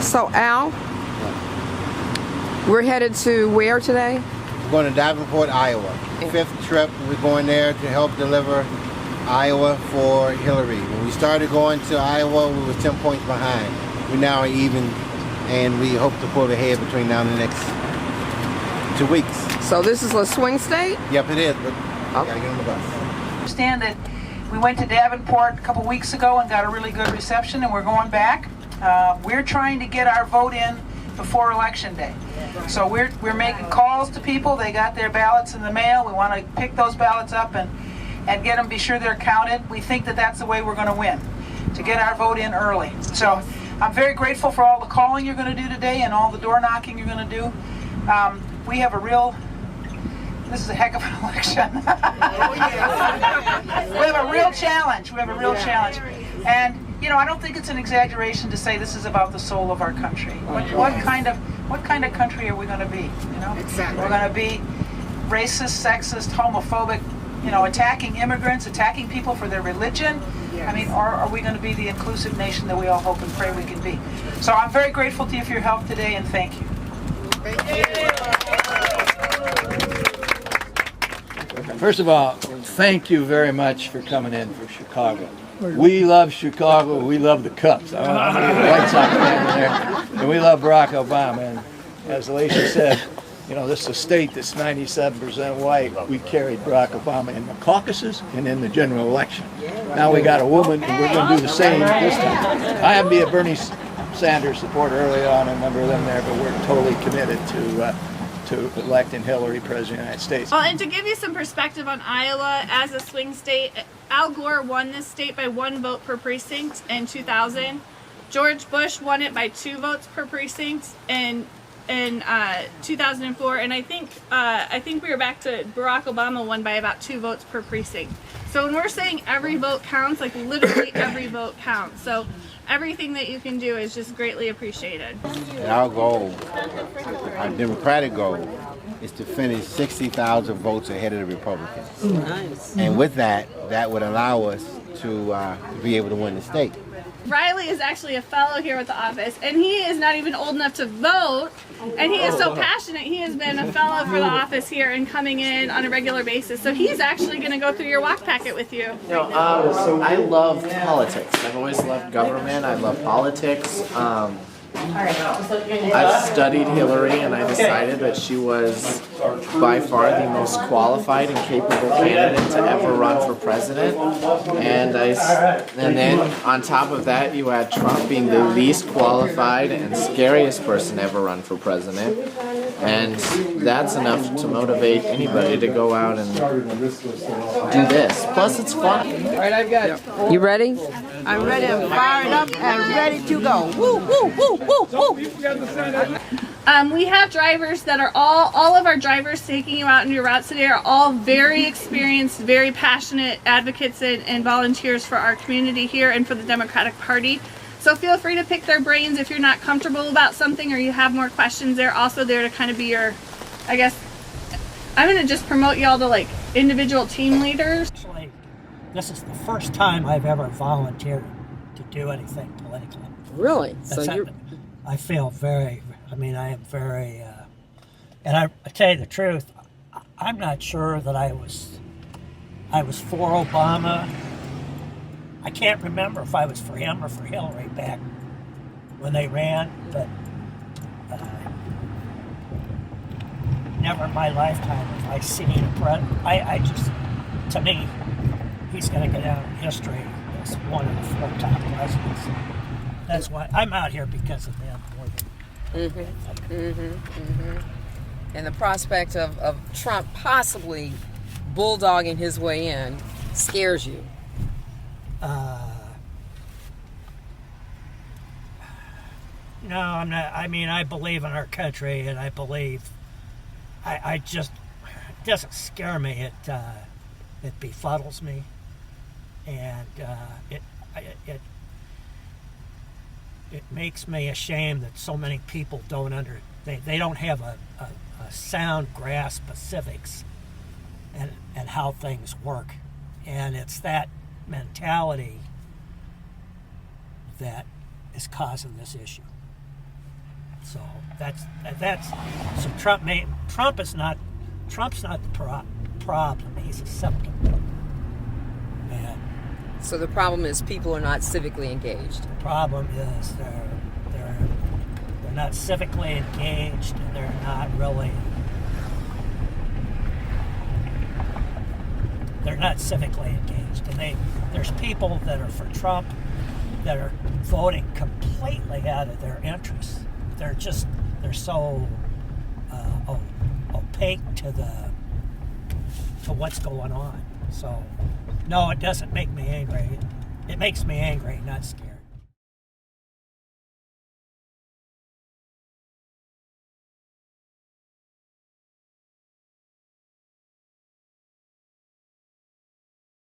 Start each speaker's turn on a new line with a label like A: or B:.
A: So Al, we're headed to where today?
B: We're going to Davenport, Iowa. Fifth trip, we're going there to help deliver Iowa for Hillary. When we started going to Iowa, we were 10 points behind. We now are even, and we hope to pull ahead between now and the next 2 weeks.
A: So this is a swing state?
B: Yep, it is, but gotta get on the bus.
C: I understand that we went to Davenport a couple weeks ago and got a really good reception, and we're going back. We're trying to get our vote in before Election Day. So we're making calls to people. They got their ballots in the mail. We want to pick those ballots up and get them, be sure they're counted. We think that that's the way we're going to win, to get our vote in early. So I'm very grateful for all the calling you're going to do today and all the door knocking you're going to do. We have this is a heck of an election. We have a real challenge. And I don't think it's an exaggeration to say this is about the soul of our country. What kind of country are we going to be?
D: Exactly.
C: We're going to be racist, sexist, homophobic, attacking immigrants, attacking people for their religion.
D: Yes.
C: I mean, or are we going to be the inclusive nation that we all hope and pray we can be? So I'm very grateful to you for your help today, and thank you.
D: Thank you.
E: First of all, thank you very much for coming in for Chicago. We love Chicago. We love the Cubs. I'm a White Sox fan there. And we love Barack Obama. And as Alicia said, this is a state that's 97% white. We carried Barack Obama in the caucuses and in the general election. Now we got a woman, and we're going to do the same this time. I happen to be a Bernie Sanders supporter early on, a member of them there, but we're totally committed to electing Hillary President of the United States.
F: Well, and to give you some perspective on Iowa as a swing state, Al Gore won this state by 1 vote per precinct in 2000. George Bush won it by 2 votes per precinct in 2004, and I think we were back to Barack Obama won by about 2 votes per precinct. So when we're saying every vote counts, like literally every vote counts. So everything that you can do is just greatly appreciated.
B: Our goal, our Democratic goal, is to finish 60,000 votes ahead of the Republicans.
A: Nice.
B: And with that would allow us to be able to win the state.
F: Riley is actually a fellow here with the office, and he is not even old enough to vote, and he is so passionate. He has been a fellow for the office here and coming in on a regular basis, so he's actually going to go through your walk packet with you.
G: I love politics. I've always loved government. I love politics. I've studied Hillary, and I decided that she was by far the most qualified and capable candidate to ever run for president. And then on top of that, you had Trump being the least qualified and scariest person to ever run for president. And that's enough to motivate anybody to go out and do this. Plus, it's fun.
A: All right, I've got it. You ready?
D: I'm ready. I'm fired up and ready to go. Woo, woo, woo, woo, woo.
F: We have drivers that are all of our drivers taking you out on your routes today are all very experienced, very passionate advocates and volunteers for our community here and for the Democratic Party. So feel free to pick their brains if you're not comfortable about something or you have more questions. They're also there to kind of be your, I guess, I'm going to just promote y'all to like individual team leaders.
H: Actually, this is the first time I've ever volunteered to do anything political.
A: Really? So
H: I feel I am very, and I tell you the truth, I'm not sure that I was for Obama. I can't remember if I was for him or for Hillary back when they ran, but never in my lifetime have I seen a president. I just, to me, he's going to go down in history as one of the 4 top presidents. That's why I'm out here, because of them more than
A: And the prospect of Trump possibly bulldogging his way in scares you.
H: No, I'm not. I mean, I believe in our country, and I believe. I just, it doesn't scare me. It befuddles me, and it makes me ashamed that so many people they don't have a sound grasp of civics and how things work, and it's that mentality that is causing this issue. So so Trump's not the problem. He's a symptom. And
A: So the problem is people are not civically engaged.
H: the problem is they're not civically engaged, and they're not really. They're not civically engaged, and there's people that are for Trump that are voting completely out of their interests. They're so opaque to what's going on. So no, it doesn't make me angry. It makes me angry, not scared.